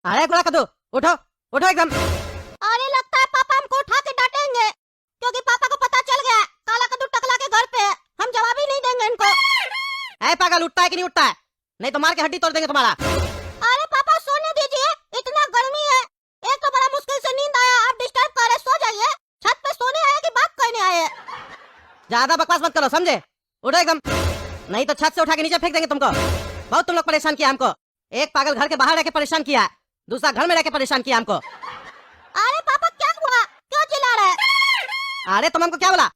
अरे गोला कद्दू, उठो उठो एकदम। अरे लगता है पापा हमको उठा के डांटेंगे, क्योंकि पापा को पता चल गया काला कद्दू टकला के घर पे है। हम जवाब ही नहीं देंगे इनको। ऐ पागल, उठता है कि नहीं उठता है? नहीं तो मार के हड्डी तोड़ देंगे तुम्हारा। अरे पापा सोने दीजिए, इतना गर्मी है। एक तो बड़ा मुश्किल से नींद आया, आप डिस्टर्ब कर रहे, सो जाइए। छत पे सोने आए कि बात करने आए? ज्यादा बकवास मत करो, समझे? उठो एकदम, नहीं तो छत से उठा के नीचे फेंक देंगे तुमको। बहुत तुम लोग परेशान किया हमको। एक पागल घर के बाहर रह के परेशान किया, दूसरा घर में रह के परेशान किया हमको। अरे पापा क्या हुआ, क्यों चिल्ला रहे हैं? अरे तुम हमको क्या बोला?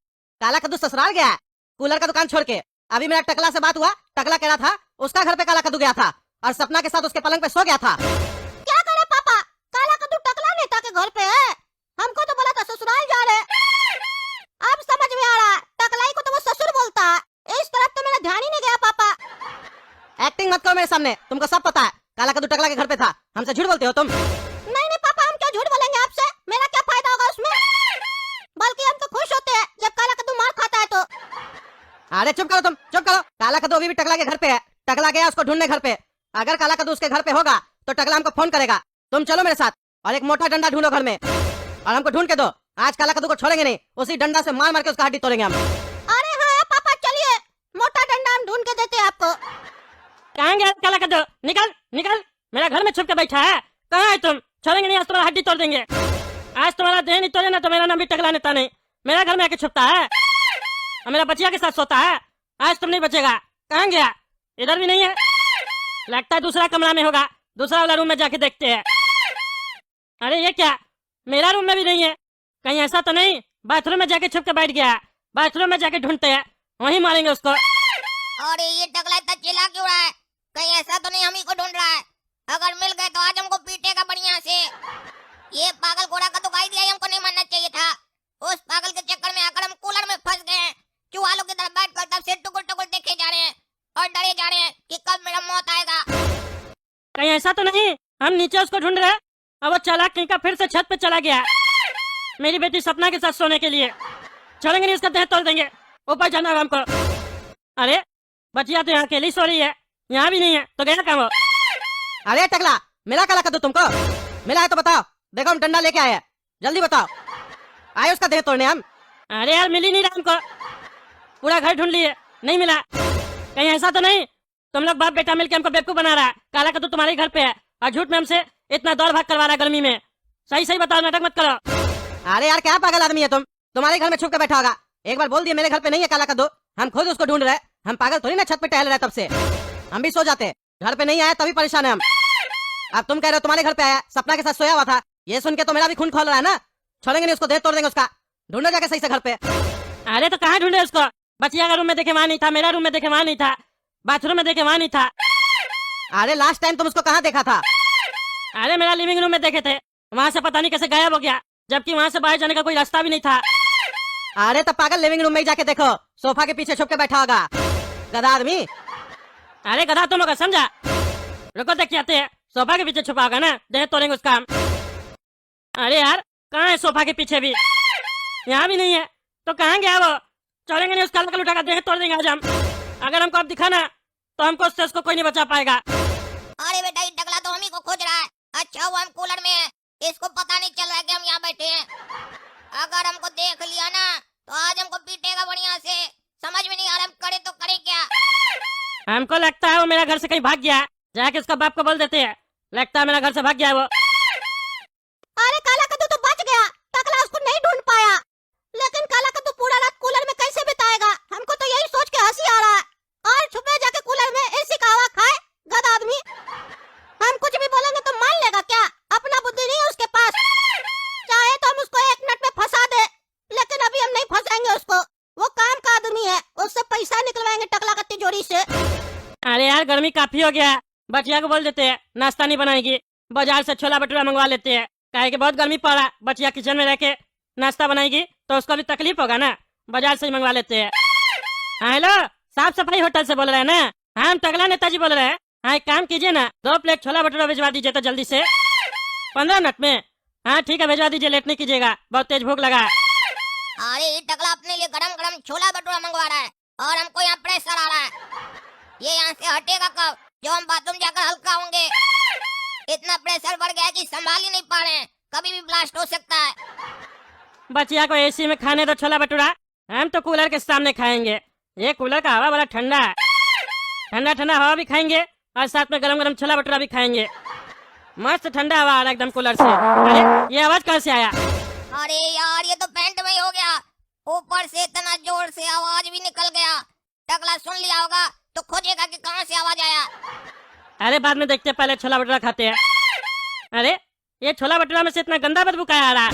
काला कद्दू ससुराल गया है कूलर का दुकान छोड़ के। अभी मेरा टकला से बात हुआ, टकला कह रहा था उसका घर पे काला कद्दू गया था और सपना के साथ उसके पलंग पे सो गया था। क्या करे पापा, काला कद्दू टकला नेता के घर पे है। हमको तो बोला था ससुराल जा रहे। अब समझ में आ रहा है, टकलाई को तो वो ससुर बोलता है। इस तरफ तो मेरा ध्यान ही नहीं गया पापा। एक्टिंग मत करो मेरे सामने, तुमको सब पता है काला कद्दू टकला के घर पे था। हमसे झूठ बोलते हो तुम। नहीं नहीं पापा, हम क्यों झूठ बोलेंगे आपसे? मेरा क्या फायदा होगा उसमें? बल्कि हम तो खुश होते हैं जब काला कद्दू मार खाता है तो। अरे चुप करो तुम, चुप करो। काला कद्दू अभी भी टकला के घर पे है। टकला गया उसको ढूंढने घर पे। अगर काला कद्दू उसके घर पे होगा तो टकला हमको फोन करेगा। तुम चलो मेरे साथ और एक मोटा डंडा ढूंढो घर में और हमको ढूंढ के दो। आज काला कद्दू को छोड़ेंगे नहीं, उसी डंडा से मार मार के उसका हड्डी तोड़ेंगे हम। अरे हाँ पापा, चलिए मोटा डंडा हम ढूंढ के देते हैं आपको। कहाँ गया काला कद्दू? निकल निकल, मेरा घर में छुप के बैठा है। कहाँ है तुम? छोड़ेंगे नहीं, आज तुम्हारा हड्डी तोड़ देंगे। आज तुम्हारा देह नहीं तोड़े ना तो मेरा नाम भी टकला नेता नहीं। मेरा घर में आके छुपता है और मेरा बचिया के साथ सोता है। आज तुम नहीं बचेगा। कहाँ गया? इधर भी नहीं है, लगता है दूसरा कमरा में होगा। दूसरा वाला रूम में जाके देखते हैं। अरे ये क्या, मेरा रूम में भी नहीं है। कहीं ऐसा तो नहीं बाथरूम में जाके छुप के बैठ गया? बाथरूम में जाके ढूंढते हैं, वहीं मारेंगे उसको। अरे ये टकला इतना चिल्ला क्यों रहा है? कहीं ऐसा तो नहीं हम ही को ढूंढ रहा है? अगर मिल गए तो आज हमको पीटेगा बढ़िया से। ये पागल घोड़ा का तो गाई दिया, हमको नहीं मानना चाहिए था। उस पागल के चक्कर में आकर हम कूलर में फंस गए हैं। चूहालों की तरह बैठ कर तब से टुकुर टुकुर देखे जा रहे हैं और डरे जा रहे हैं कि कब मेरा मौत आएगा। कहीं ऐसा तो नहीं हम नीचे उसको ढूंढ रहे हैं और वो चालाक कहीं का फिर से छत पे चला गया मेरी बेटी सपना के साथ सोने के लिए। छोड़ेंगे नहीं, उसका देह तोड़ देंगे। ऊपर जाना होगा हमको। अरे बचिया तो यहाँ अकेली सो रही है, यहाँ भी नहीं है तो गया कहाँ वो? अरे टकला, मिला काला कद्दू तुमको? मिला है तो बताओ, देखो हम डंडा लेके आए हैं, जल्दी बताओ। आए उसका देह तोड़ने हम। अरे यार मिल ही नहीं रहा हमको, पूरा घर ढूंढ लिए नहीं मिला। कहीं ऐसा तो नहीं तुम लोग बाप बेटा मिलकर हमको बेवकूफ बना रहा है? काला कद्दू तुम्हारे ही घर पे है और झूठ में हमसे इतना दौड़ भाग करवा रहा है गर्मी में। सही सही बताओ, नाटक मत करो। अरे यार क्या पागल आदमी है तुम, तुम्हारे घर में छुप के बैठा होगा। एक बार बोल दिया मेरे घर पे नहीं है काला कद्दू, हम खुद उसको ढूंढ रहे। हम पागल थोड़ी ना छत पे टहल रहे, तब से हम भी सो जाते। घर पे नहीं आया तभी परेशान है हम। अब तुम कह रहे हो तुम्हारे घर पे आया, सपना के साथ सोया हुआ था। ये सुन के तो मेरा भी खून खोल रहा है ना। छोड़ेंगे नहीं उसको, देह तोड़ देंगे उसका। ढूंढो जाके सही से घर पे। अरे तो कहाँ ढूंढे उसको? बचिया का रूम में देखे वहाँ नहीं था, मेरा रूम में देखे वहाँ नहीं था, बाथरूम में देखे वहाँ नहीं था। अरे लास्ट टाइम तुम उसको कहाँ देखा था? अरे मेरा लिविंग रूम में देखे थे, वहाँ से पता नहीं कैसे गायब हो गया, जबकि वहाँ से बाहर जाने का कोई रास्ता भी नहीं था। अरे तो पागल लिविंग रूम में ही जाके देखो, सोफा के पीछे छुप के बैठा होगा गधा आदमी। अरे गधा तुम लोग समझा? रुको देख के आते हैं, सोफा के पीछे छुपा होगा ना, देह तोड़ेंगे उसका हम। अरे यार कहाँ है सोफा के पीछे भी? यहाँ भी नहीं है तो कहाँ गया वो? छोड़ेंगे नहीं, उसका लकड़ उठाकर देह तोड़ देंगे आज हम। अगर हमको अब दिखा ना तो हमको उससे उसको कोई नहीं बचा पाएगा। अरे बेटा ये टकला तो हम ही को खोज रहा है। अच्छा वो हम कूलर में है, इसको पता नहीं चल रहा है कि हम यहाँ बैठे हैं। अगर हमको देख लिया ना तो आज हमको पीटेगा बढ़िया से। समझ में नहीं आ रहा हम करे तो करे क्या। हमको लगता है वो मेरा घर से कहीं भाग गया, जाके उसका बाप को बोल देते हैं। लगता है मेरा घर से भाग गया है वो। अरे काला कद्दू तो बच गया, टकला उसको नहीं ढूंढ पाया। लेकिन काला कद्दू पूरा रात कूलर में कैसे बिताएगा? हमको तो यही सोच के हंसी आ रहा है। और छुपे जाके कूलर में एसी का हवा खाए गधा आदमी। हम कुछ भी बोलेंगे तो मान लेगा क्या? अपना बुद्धि नहीं है उसके पास। चाहे तो हम उसको एक मिनट में फंसा दे, लेकिन अभी हम नहीं फंसाएंगे उसको। वो काम का आदमी है, उससे पैसा निकलवाएंगे टकला का तिजोरी से। अरे यार गर्मी काफी हो गया, बचिया को बोल देते हैं नाश्ता नहीं बनाएगी, बाजार से छोला भटूरा मंगवा लेते हैं। काहे कि बहुत गर्मी पड़ रहा, बचिया किचन में रह के नाश्ता बनाएगी तो उसको भी तकलीफ होगा ना, बाजार से ही मंगवा लेते हैं। हाँ हेलो, साफ सफाई होटल से बोल रहे हैं ना? हाँ हम टकला नेताजी बोल रहे हैं। हाँ एक काम कीजिए ना, 2 प्लेट छोला भटूरा भिजवा दीजिए तो जल्दी से, 15 मिनट में। हाँ ठीक है भिजवा दीजिए, लेट नहीं कीजिएगा, बहुत तेज भूख लगा है। अरे ये टकला अपने लिए गरम गरम छोला भटूरा मंगवा रहा है और हमको यहाँ प्रेशर आ रहा है। ये यहाँ से हटेगा कब? जो हम बाथरूम जाकर हल्का होंगे। इतना प्रेशर बढ़ गया है कि संभाल ही नहीं पा रहे हैं, कभी भी ब्लास्ट हो सकता है। बचिया को एसी में खाने दो छोला भटूरा, हम तो कूलर के सामने खाएंगे। ये कूलर का हवा बड़ा ठंडा है, ठंडा ठंडा हवा भी खाएंगे और साथ में गरम गरम छोला भटूरा भी खाएंगे। मस्त ठंडा हवा आ रहा एकदम कूलर से। अरे ये आवाज कहाँ से आया? अरे यार ये तो पैंट में ही हो गया, ऊपर से इतना जोर से आवाज भी निकल गया। टकला सुन लिया होगा तो खोजेगा कि कहाँ से आवाज आया। अरे बाद में देखते हैं, पहले छोला भटूरा खाते हैं। अरे ये छोला भटूरा में से इतना गंदा बदबू क्या आ रहा है?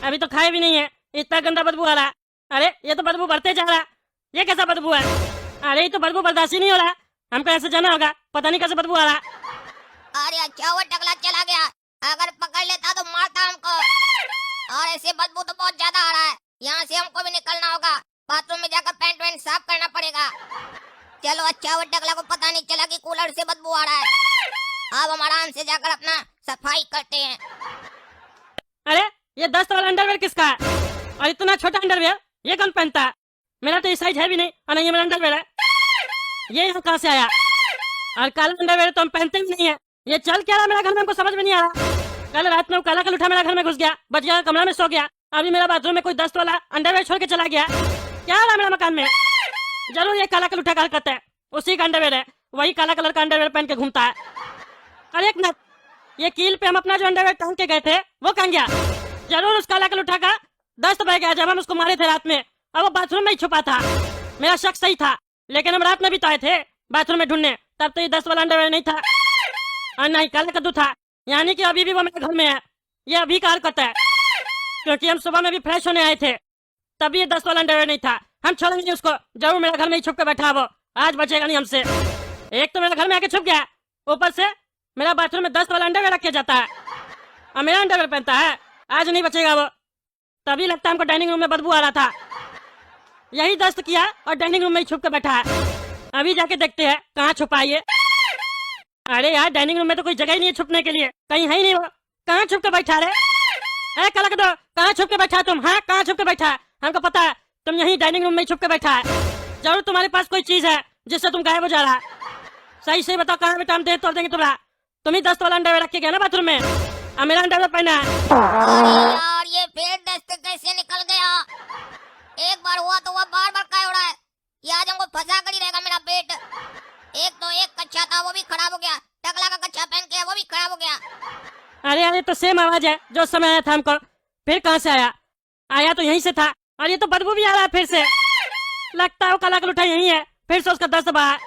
अभी तो खाए भी नहीं है, इतना गंदा बदबू आ रहा है। अरे ये तो बदबू बढ़ते जा रहा है, ये कैसा बदबू है? अरे ये तो बदबू बर्दाश्त ही नहीं हो रहा, हमको ऐसे जाना होगा, पता नहीं कैसे बदबू आ रहा। अरे अच्छा वो टकला चला गया, अगर पकड़ लेता तो मारता हमको। और ऐसे बदबू तो बहुत ज्यादा आ रहा है, यहाँ से हमको भी निकलना होगा, बाथरूम में जाकर पैंट वैंट साफ करना पड़ेगा। चलो अच्छा वो टकला को पता नहीं चला कि कूलर से बदबू आ रहा है। अब हम आराम से जाकर अपना सफाई करते हैं। अरे ये 10 वाला अंडरवेयर किसका है? और इतना छोटा अंडरवेयर ये कौन पहनता है? मेरा तो ये साइज है भी नहीं, और नहीं ये मेरा अंडरवेयर है। ये यहाँ कहाँ से आया? और काला अंडरवेयर तो हम पहनते भी नहीं है। ये चल क्या रहा मेरा घर में, हमको समझ में नहीं आ रहा। कल रात में वो काला कल उठा मेरा घर में घुस गया, बच गया, कमरा में सो गया। अभी मेरा बाथरूम में कोई 10 वाला अंडरवेयर छोड़ के चला गया। क्या हो रहा मेरा मकान में? जरूर ये काला कल उठा कर करता है, उसी का अंडरवेयर है, वही काला कलर का अंडरवेयर पहन के घूमता है। अरे एक मिनट, ये कील पे हम अपना जो अंडरवेयर पहन के गए थे वो कहाँ गया? जरूर उस काला कल उठा का दस्त बह गया जब हम उसको मारे थे रात में, और वो बाथरूम में ही छुपा था। मेरा शक सही था, लेकिन हम रात में भी तो आए थे बाथरूम में ढूंढने, तब तो ये 10 वाला अंडरवेयर नहीं था और नहीं काला कद्दू था। यानी कि अभी भी वो मेरे घर में है, ये अभी का हरकत है, क्योंकि हम सुबह में भी फ्रेश होने आए थे, तभी ये 10 वाला अंडरवेयर नहीं था। हम छोड़ेंगे नहीं उसको, जरूर मेरा घर में ही छुप के बैठा वो, आज बचेगा नहीं हमसे। एक तो मेरे घर में आके छुप गया, ऊपर से मेरा बाथरूम में 10 वाला अंडरवेयर रख के जाता है और मेरा अंडरवेयर पहनता है, आज नहीं बचेगा वो। तभी लगता है हमको डाइनिंग रूम में बदबू आ रहा था, यही दस्त किया और डाइनिंग रूम में ही छुप के बैठा है। अभी जाके देखते हैं कहाँ छुपा है ये। अरे यार डाइनिंग रूम में तो कोई जगह ही नहीं है छुपने के लिए, कहीं है ही नहीं वो, कहाँ छुप के बैठा रे? अरे काला कद्दू कहाँ छुप के बैठा है तुम? हाँ कहाँ छुप के बैठा है? हमको पता है तुम यही डाइनिंग रूम में ही छुप के बैठा है, जरूर तुम्हारे पास कोई चीज है जिससे तुम गायब हो जा रहा है। सही सही बताओ कहाँ बेटा, हम देर तोड़ देंगे तुम्हारा। तुम ही 10 वाला अंडरवेयर रख के गया ना बाथरूम में, और मेरा अंडरवेयर पहना है। अरे यार ये फिर दस्त कैसे निकल गया? एक बार हुआ तो वह बार बार क्या हो रहा है? ये आज हमको फंसा कर ही रहेगा मेरा पेट। एक तो एक कच्चा था वो भी खराब हो गया, टकला का कच्चा पहन के वो भी खराब हो गया। अरे अरे तो सेम आवाज है जो समय आया था हमको, फिर कहाँ से आया? आया तो यहीं से था, और ये तो बदबू भी आ रहा है फिर से। लगता है वो काला कलूठा यही है, फिर से उसका दस्त बहा,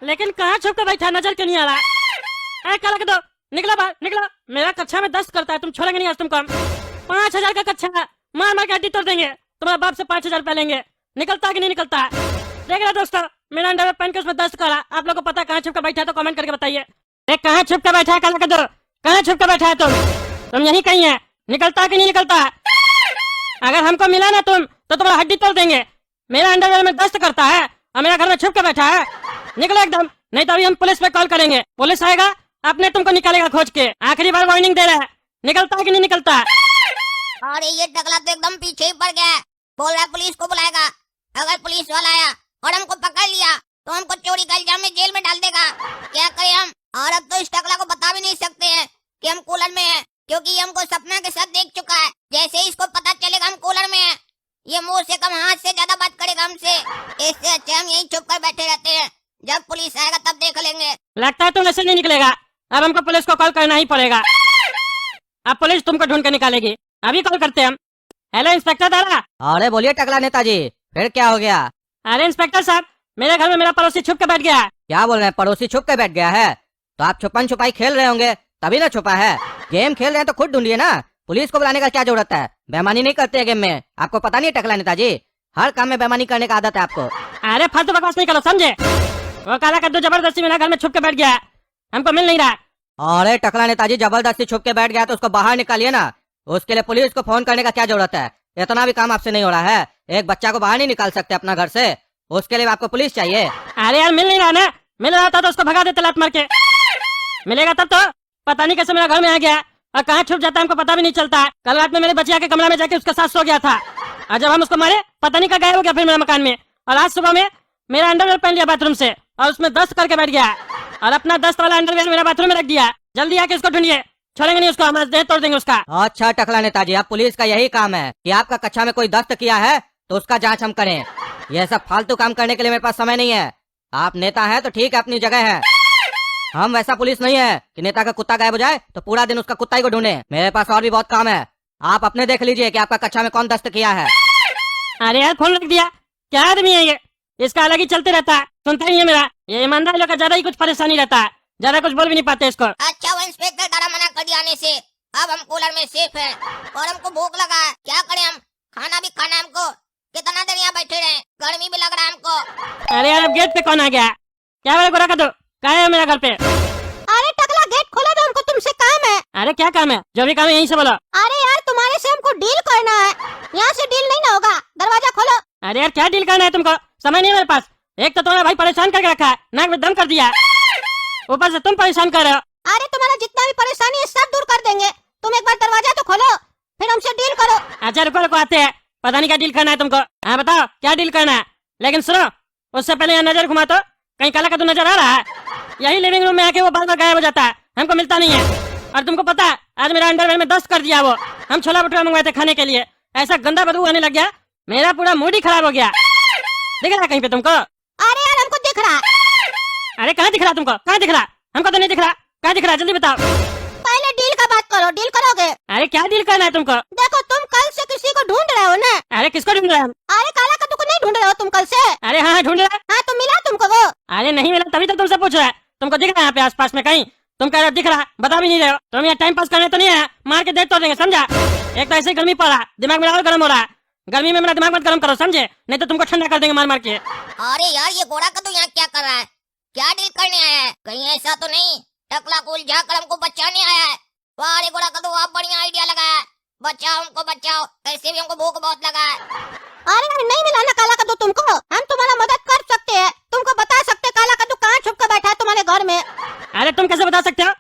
लेकिन कहाँ छुप कर बैठा, नजर क्यों नहीं आ रहा? अरे काला कद्दू निकला बाहर, निकला। मेरा कच्चा में दस्त करता है, तुम छोड़ेंगे नहीं आज तुमको हम। 5000 का कच्चा है, मार मार के हड्डी तोड़ देंगे, तुम्हारे बाप से 5000 रुपया लेंगे। निकलता कि नहीं निकलता? देख रहे दोस्तों, मेरा अंडरवेयर पहन के उसमें दस्त करा। आप लोगों को पता है कहाँ छुप कर बैठा है तो कमेंट करके बताइए। अरे कहाँ छुप कर बैठा है काला कद्दू? कहाँ छुप कर बैठा है तुम यहीं कहीं है, निकलता कि नहीं निकलता? अगर हमको मिला ना तुम तो तुम्हारा हड्डी तोड़ देंगे। मेरा अंडरवेयर में दस्त करता है और मेरा घर में छुप के बैठा है, निकलो एकदम, नहीं तो अभी हम पुलिस पे कॉल करेंगे। पुलिस आएगा अपने तुमको निकालेगा खोज के। आखिरी बार वार्निंग दे रहा है, निकलता कि नहीं निकलता? अरे ये टकला तो एकदम पीछे ही पड़ गया है, बोल रहा है पुलिस को बुलाएगा। अगर पुलिस वाला आया और हमको पकड़ लिया तो हमको चोरी का इल्जाम में जेल में डाल देगा। क्या करें हम? और अब तो इस टकला को बता भी नहीं सकते हैं कि हम कूलर में हैं, क्योंकि ये हमको सपना के साथ देख चुका है। जैसे ही इसको पता चलेगा हम कूलर में हैं, ये मुंह से कम हाथ से ज्यादा बात करेगा हमसे। इससे अच्छा हम यहीं छुप कर बैठे रहते हैं, जब पुलिस आएगा तब देख लेंगे। लगता है तुम ऐसे नहीं निकलेगा, अब हमको पुलिस को कॉल करना ही पड़ेगा। अब पुलिस तुमको ढूंढ के निकालेगी, अभी कॉल करते हैं हम। हेलो इंस्पेक्टर दादा। अरे बोलिए टकला नेताजी, फिर क्या हो गया? अरे इंस्पेक्टर साहब, मेरे घर में मेरा पड़ोसी छुप के बैठ गया है। क्या बोल रहे हैं, पड़ोसी छुप के बैठ गया है? तो आप छुपन छुपाई खेल रहे होंगे तभी ना छुपा है। गेम खेल रहे हैं तो खुद ढूंढिए ना, पुलिस को बुलाने का क्या जरूरत है? बेईमानी नहीं करते हैं गेम में, आपको पता नहीं है टकला नेताजी? हर काम में बेईमानी करने का आदत है आपको। अरे फालतू बकवास नहीं करो, समझे? वो काला कद्दू जबरदस्ती मेरे घर में छुप के बैठ गया है, हमको मिल नहीं रहा। अरे टकला नेताजी जबरदस्ती छुप के बैठ गया तो उसको बाहर निकालिए ना, उसके लिए पुलिस को फोन करने का क्या जरूरत है? इतना भी काम आपसे नहीं हो रहा है, एक बच्चा को बाहर नहीं निकाल सकते अपना घर से, उसके लिए आपको पुलिस चाहिए। अरे यार मिल नहीं रहा ना, मिल रहा था तो उसको भगा देते लात मार के। मिलेगा तब तो, पता नहीं कैसे मेरा घर में आ गया और कहाँ छुप जाता है हमको पता भी नहीं चलता। कल रात में मेरे बच्चिया के कमरा में जाके उसके साथ सो गया था, और जब हम उसको मारे पता नहीं कहाँ गायब हो गया फिर मेरा मकान में। और आज सुबह में मेरा अंडरवेयर पहन लिया बाथरूम से और उसमें दस्त करके बैठ गया, और अपना दस्त वाला अंडरवेयर मेरा बाथरूम में रख दिया। जल्दी आके उसको ढूंढिए, छोड़ेंगे नहीं उसको, हम आज देह तोड़ देंगे उसका। अच्छा टकला नेताजी, आप पुलिस का यही काम है कि आपका कक्षा में कोई दस्त किया है तो उसका जांच हम करें। यह सब फालतू काम करने के लिए मेरे पास समय नहीं है। आप नेता हैं तो ठीक है, अपनी जगह है। हम वैसा पुलिस नहीं है कि नेता का कुत्ता गायब हो जाए तो पूरा दिन उसका कुत्ता ही को ढूंढे। मेरे पास और भी बहुत काम है। आप अपने देख लीजिए कि आपका कक्षा में कौन दस्त किया है। अरे यार फोन रख दिया, क्या आदमी है ये, इसका अलग ही चलते रहता है, सुनता ही है मेरा। ये ईमानदार लोग का ज्यादा ही कुछ परेशानी रहता है, ज्यादा कुछ बोल भी नहीं पाते इसको। अच्छा वो इंस्पेक्टर द्वारा मना कर दिया आने से, अब हम कूलर में सेफ हैं और हमको भूख लगा है, क्या करें हम, खाना भी खाना है हमको, कितना देर यहाँ बैठे रहे, गर्मी भी लग रहा है हमको। अरे यार अब गेट पे कौन आ गया, क्या बोले गोरा का दो, कहा है मेरा घर पे। अरे टकला गेट खोला दो, हमको तुमसे काम है। अरे क्या काम है, जो भी काम है यहीं से बोलो। अरे यार तुम्हारे से हमको डील करना है, यहाँ से डील नहीं ना होगा, दरवाजा खोलो। अरे यार क्या डील करना है तुमको, समय नहीं है मेरे पास। एक तो तुम्हारा भाई परेशान करके रखा है, नाक में दम कर दिया, ऊपर से तुम परेशान कर रहे हो। अरे तुम्हारा जितना भी परेशानी है सब दूर कर देंगे, तुम एक बार दरवाजा तो खोलो फिर हमसे डील करो। अच्छा रुको रुको आते हैं, पता नहीं क्या डील करना है तुमको। हाँ बताओ क्या डील करना है, लेकिन सुनो उससे पहले यहाँ नजर घुमा तो कहीं काला का तो नजर आ रहा है। यही लिविंग रूम में आके वो बार बार गायब हो जाता है, हमको मिलता नहीं है। और तुमको पता है आज मेरा अंडरवेयर में दस्त कर दिया वो। हम छोला भटूरा मंगवाए थे खाने के लिए, ऐसा गंदा बदबू आने लग गया, मेरा पूरा मूड ही खराब हो गया। दिख रहा कहीं पे तुमको? अरे यार हमको दिख रहा। अरे कहाँ दिख रहा तुमको, कहाँ दिख रहा? हमको तो नहीं दिख रहा, कहाँ दिख रहा जल्दी बताओ। पहले डील का बात करो, डील करोगे? अरे क्या डील करना है तुमको? देखो तुम कल से किसी को ढूंढ रहे हो ना। अरे किसको ढूंढ रहे हैं? अरे काला कद्दू को नहीं ढूंढ रहे हो तुम कल से? अरे हाँ ढूंढ रहा है। हाँ तो मिला तुमको वो? अरे नहीं मिला तभी तो तुमसे पूछ रहा है, तुमको दिख रहा है यहाँ पे आसपास में कहीं? तुम कह रहे हो दिख रहा, बता भी नहीं रहे हो। तुम यहाँ टाइम पास करने तो नहीं है, मार के देख तो देंगे समझा। एक तो ऐसे ही गर्मी पड़ रहा है, दिमाग मेरा और गर्म हो रहा है। गर्मी में मेरा दिमाग मत गर्म करो समझे, नहीं तो तुमको ठंडा कर देंगे मार मार के। अरे यार ये गोरा कद्दू यहाँ क्या कर रहा है, क्या डील करने आया है? कहीं ऐसा तो नहीं टकला को उलझा कर हमको बचाने आया है? वाह रे गोरा कद्दू आप बढ़िया आइडिया लगाया, बचाओ हमको बचाओ, कैसे भी हमको भूख बहुत लगा है। अरे यार नहीं मिला ना काला कद्दू तुमको, हम तुम्हारा मदद कर सकते हैं, तुमको बता सकते काला कद्दू कहाँ छुप कर बैठा है तुम्हारे घर में। अरे तुम कैसे बता सकते हो?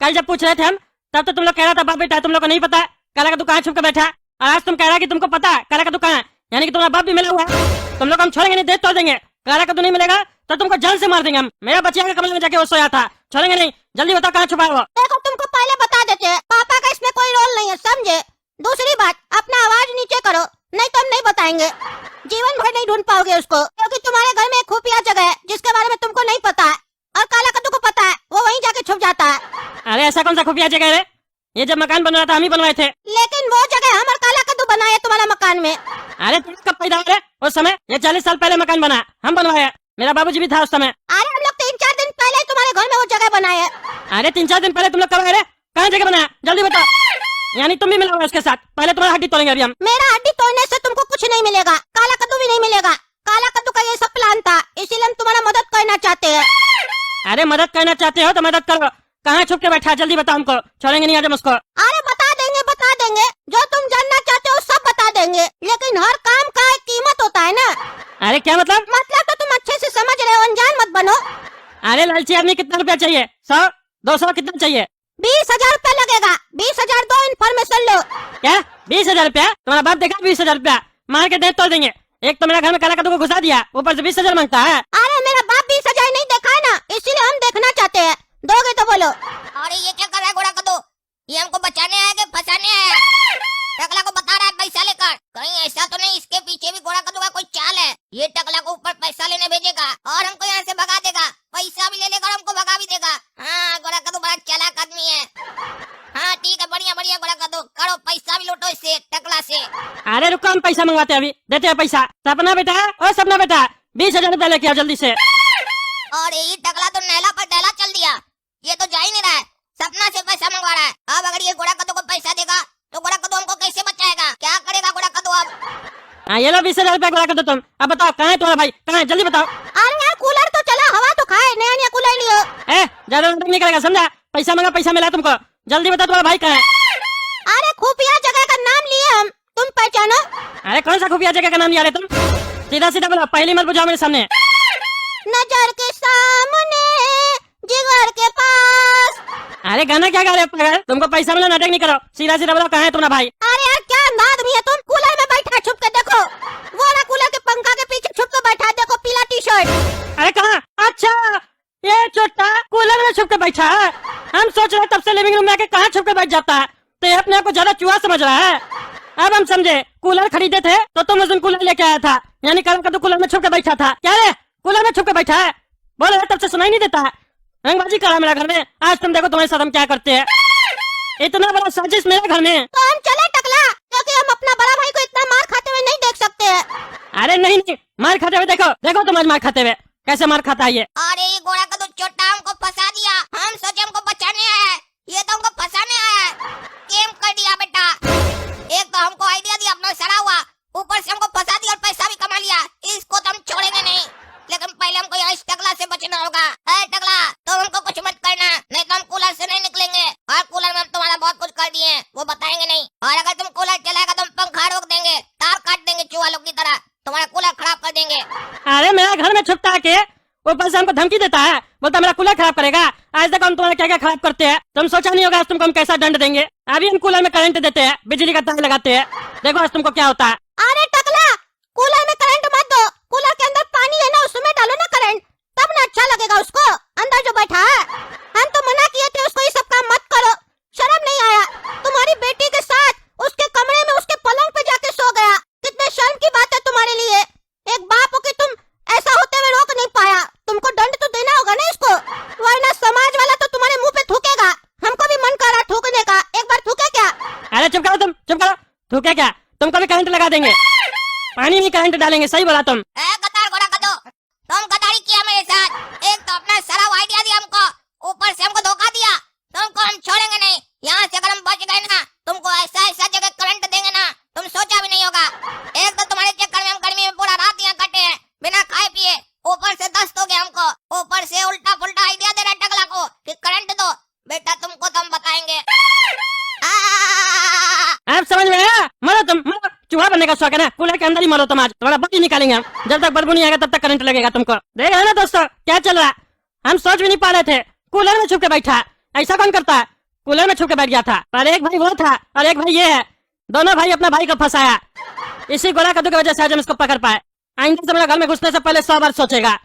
कल जब पूछ रहे थे हम तब तो तुम लोग कह रहा था बाप बेटा तुम लोग को नहीं पता काला कद्दू कहाँ छुप कर बैठा है, और आज तुम कह रहा है कि तुमको पता है काला कद्दू कहाँ है, यानी कि तुम्हारा बाप भी मिला हुआ है। तुम लोग हम छोड़ेंगे नहीं, देख तोड़ देंगे। काला कद्दू नहीं मिलेगा तो तुमको जान से मार देंगे हम। मेरा बच्चा के कमरे में जाके वो सोया था, छोड़ेंगे नहीं, जल्दी बताओ कहाँ छुपा है वो। देखो तुमको पहले बता देते हैं, पापा का इसमें कोई रोल नहीं है समझे। दूसरी बात अपना आवाज नीचे करो, नहीं तो हम नहीं बताएंगे, जीवन भर नहीं ढूंढ पाओगे उसको, क्योंकि तुम्हारे घर में एक खुफिया जगह है जिसके बारे में तुमको नहीं पता है और काला कद्दू को पता है, वो वहीं जाके छुप जाता है। अरे ऐसा कौन सा खुफिया जगह है? ये जब मकान बन रहा था हम ही बनवाए थे। लेकिन वो जगह हमारा काला कद्दू बनाया तुम्हारा मकान में। अरे तुम कब पैदा हुए उस समय? ये 40 साल पहले मकान बना, हम बनवाया, मेरा बाबूजी भी था उस समय। अरे हम लोग 3-4 दिन पहले तुम्हारे घर में वो जगह बनाए है। अरे 3-4 दिन पहले तुम लोग कब आए? कहाँ जगह बनाया जल्दी बताओ। यानी तुम भी मिला हुआ उसके साथ? पहले तुम्हारा हड्डी तोड़ेंगे अभी हम। मेरा हड्डी तोड़ने से तुमको कुछ नहीं मिलेगा, काला कद्दू भी नहीं मिलेगा। काला कद्दू का ये सब प्लान था, इसीलिए हम तुम्हारा मदद करना चाहते हैं। अरे मदद करना चाहते हो तो मदद करो, कहाँ छुप के बैठा है जल्दी बताओ हमको, छोड़ेंगे नहीं आज हम उसको। अरे बता देंगे, जो तुम जानना चाहते हो सब बता देंगे, लेकिन हर काम का एक कीमत होता है ना। अरे क्या मतलब? मतलब तो तुम अच्छे से समझ रहे हो, अनजान मत बनो। अरे लालची आदमी कितना रुपया चाहिए? 100-200 कितना चाहिए? 20,000 रुपया लगेगा। 20,000 दो, इन्फॉर्मेशन लो। क्या 20,000 रुपया? तुम्हारा बाप देखा 20,000 रुपया मार के दे तोड़ देंगे। एक तो मेरा घर में काला कद्दू को घुसा दिया, ऊपर से 20,000 मांगता है। अरे मेरा बाप 20,000 नहीं देखा है ना, इसीलिए हम देखना चाहते हैं, दोगे तो बोलो। अरे ये क्या कर रहा है गोरा कद्दू, ये हमको बचाने आया कि फंसाने आया? टकला को बता रहा है पैसा लेकर, कहीं ऐसा तो नहीं इसके पीछे भी गोरा कद्दू का कोई चाल है? ये टकला को ऊपर पैसा लेने भेजेगा और हमको यहाँ से भगा देगा, पैसा भी ले लेगा और हमको भगा भी देगा। हाँ गोरा कद्दू बड़ा चालाक आदमी है। हाँ ठीक है, बढ़िया बढ़िया गोरा कद्दू, करो पैसा भी लूटो इससे टकला से। अरे रुको हम पैसा मंगवाते हैं, अभी देते हैं पैसा। सपना बेटा और सपना बेटा 20,000 रुपया लेके आओ जल्दी से। और ये टकला तो नैला पर डैला चल दिया, ये तो जा ही नहीं रहा है, सपना से पैसा मंगवा रहा है। अब अगर ये गोरा कद्दू को पैसा देगा तो गोरा कद्दू हमको कैसे बचाएगा, क्या करेगा गोरा कद्दू अब? हाँ ये लो 20,000 रुपया गोरा कद्दू तुम। अब बताओ कहाँ है तुम्हारा भाई, कहाँ है जल्दी बताओ। अरे यार कूलर तो चला, हवा तो खाए, नया नया कूलर लियो। ज्यादा नहीं करेगा समझा, पैसा मंगा पैसा मिला तुमको, जल्दी बताओ तुम्हारा भाई कहाँ है। अरे खुफिया जगह का नाम लिए हम, तुम पहचानो? अरे कौन सा खुफिया जगह का नाम लिया रहे तुम? सीधा सीधा बोलो, पहली मत बुझाओ मेरे सामने। नजर के सामने जिगर के पास। अरे गाना क्या गा रहे हो पागल? तुमको पैसा मिला नाटक नहीं करो, सीधा सीधा बोलो कहाँ है तुम्हारा भाई। अरे यार क्या आदमी है तुम, कूलर में बैठा छुप के देखो, वो ना कूलर के पंखा के पीछे छुप के बैठा, देखो पीला टी-शर्ट। अरे कहाँ? अच्छा ये चोटा कूलर में छुप के बैठा है। हम सोच रहे तब से लिविंग रूम में आके कहाँ छुप के बैठ जाता है। तो ये अपने आप को ज्यादा चूहा समझ रहा है। अब हम समझे कूलर खरीदे थे तो तुम उस दिन कूलर लेके आया था, यानी काला कद्दू कूलर में छुप के बैठा था। क्या रे कूलर में छुप के बैठा है? बोल रहे तब से सुनाई नहीं देता है। रंगबाजी करा मेरा घर में। आज तुम देखो तुम्हारे साथ हम क्या करते हैं। इतना बड़ा साजिश मेरे घर में। तो हम चले टकला, क्योंकि हम अपना बड़ा भाई को इतना मार खाते हुए नहीं देख सकते हैं। अरे नहीं नहीं, मार खाते हुए देखो, देखो तुम आज मार खाते हुए कैसे मार खाता है ये। अरे ये गोरा का तो चोटा हमको फंसा दिया। हम सोचे हमको बचाने आया है, ये तो हमको फंसाने आया है। गेम कर दिया बेटा। एक तो हमको आइडिया दिया अपना सड़ा हुआ, ऊपर से हमको फंसा दिया और पैसा भी कमा लिया। इसको तो हम छोड़ेंगे नहीं, लेकिन पहले हमको यहाँ इस टकला से बचना होगा। है टकला, तो हमको कुछ मत करना, नहीं तो हम कूलर से नहीं निकलेंगे। और कूलर में हम तुम्हारा बहुत कुछ कर दिए हैं, वो बताएंगे नहीं। और अगर तुम कूलर चलाएगा तो हम पंखा रोक देंगे, तार काट देंगे चूहा लोग की तरह, तुम्हारा कूलर खराब कर देंगे। अरे मेरा घर में छुपता है के ऊपर से हमको धमकी देता है, बोलता मेरा कूलर खराब करेगा। आज तक हम तुम्हारा क्या क्या खराब करते हैं, तुम सोचा नहीं होगा आज तुमको हम कैसा दंड देंगे। अभी हम कूलर में करंट देते हैं, बिजली का तार लगाते हैं, देखो आज तुमको क्या होता है। अरे टकला, कूलर में करंट मत दो। कूलर के अंदर पानी है ना, उसमें डालो ना करंट, तब ना अच्छा लगेगा उसको। अंदर जो बैठा है, हम तो मना किए थे उसको ये सब काम मत करो। शर्म नहीं आया? तुम्हारी बेटी के साथ उसके कमरे में उसके पलंग पे जाके सो गया। कितने शर्म की बात है तुम्हारे लिए। एक बाप हो के तुम ऐसा होते हुए रोक नहीं पाया। तुमको दंड तो देना होगा ना इसको, वरना समाज वाला तो तुम्हारे मुंह पे थूकेगा। हमको भी मन कर रहा थूकने का, एक बार थूके क्या? अरे चुप करो तुम, चुप करो। थूके क्या? तुमको भी करंट लगा देंगे, पानी में करंट डालेंगे। सही बोला तुम। गद्दार गोरा कदो, तुम गद्दारी किया मेरे साथ। एक तो अपना सराव आइडिया दिया हमको, ऊपर से हमको धोखा दिया। तुमको हम छोड़ेंगे नहीं। यहाँ से अगर हम बच गए ना, तुमको ऐसा ऐसा जगह करंट देंगे ना, तुम सोचा भी नहीं होगा। एक तो तुम्हारे चक्कर में हम गर्मी में पूरा रात यहाँ कटे हैं बिना खाए पिए, ऊपर से दस्त हो गया हमको, ऊपर से उल्टा पुल्टा आइडिया दे रहा टकला को कि करंट दो। बेटा तुमको तो हम बताएंगे। अब समझ में आया? मरो तुम, मरो। चूहा बनने का शौक है ना, कूलर के अंदर ही मरो तुम। आज तुम्हारा बत्ती निकालेंगे हम, जब तक बदबू नहीं आएगा तब तक करंट लगेगा तुमको। देख रहे ना दोस्तों क्या चल रहा है। हम सोच भी नहीं पा रहे थे कूलर में छुप के बैठा। ऐसा कौन करता है? कूलर में छुप के बैठ गया था। पर एक भाई वो था और एक भाई ये है, दोनों भाई अपना भाई को फंसाया। इसी गोरा कद्दू की वजह से आज हम इसको पकड़ पाए। आइंदा से मेरे घर में घुसने से पहले 100 बार सोचेगा।